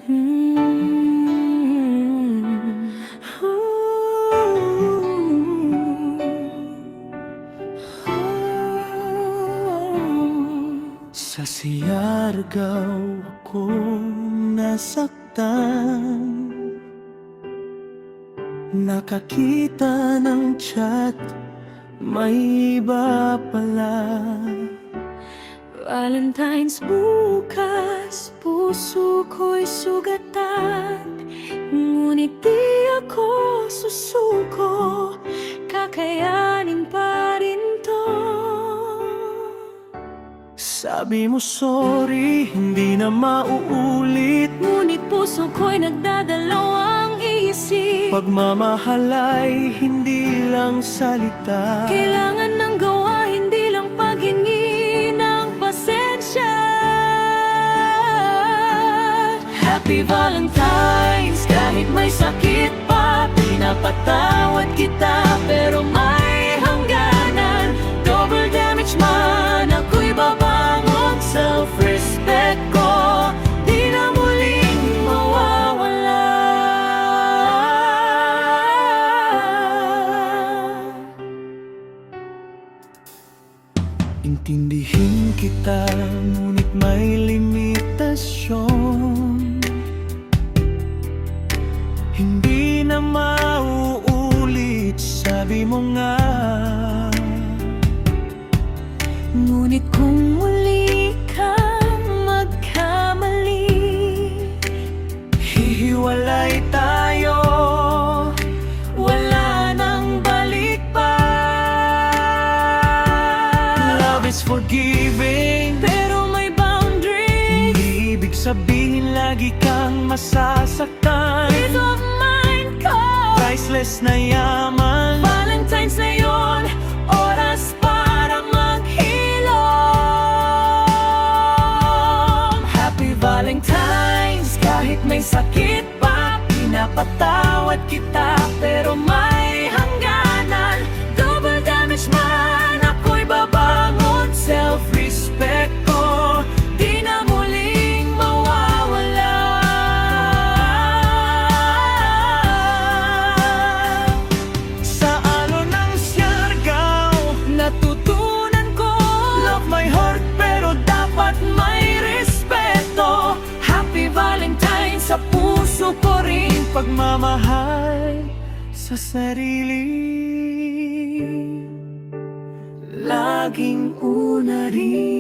Sa Siargao ako nasaktan, nakakita ng chat, may iba pala. Valentine's bukas, puso ko'y sugatan, ngunit di ako susuko, kakayanin pa rin to. Sabi mo sorry, hindi na mauulit, ngunit puso ko'y nagdadalawang isip. pagmamahal ay hindi lang salita, Kailangan ng gawa, hindi lang paghingi ng pasensya. Happy Valentine's, kahit may sakit pa, pinapatawad kita, pero may hangganan. Double damage man, ako'y babangon. Self-respect ko, di na muling mawawala. intindihin kita, ngunit may limitasyon. Hindi na mauulit, sabi mo nga. Ngunit kung muli kang magkamali, hihiwalay tayo, wala nang balik pa. Love is forgiving, pero may boundary. hindi ibig sabihin lagi kang masasaktan. Peace of mind ko, Priceless na yaman, Valentine's na yun, oras para maghilom. Happy Valentine's, kahit may sakit pa, pinapatawad kita, pero may hangganan. Double damage man, ako'y babangon. Self-respect ko, di na muling mawawala. sa alon ng Siargao, Natutunan ko, love my heart pero dapat may respeto. Happy Valentine's, sa puso ko rin. pagmamahal sa sarili, laging una rin.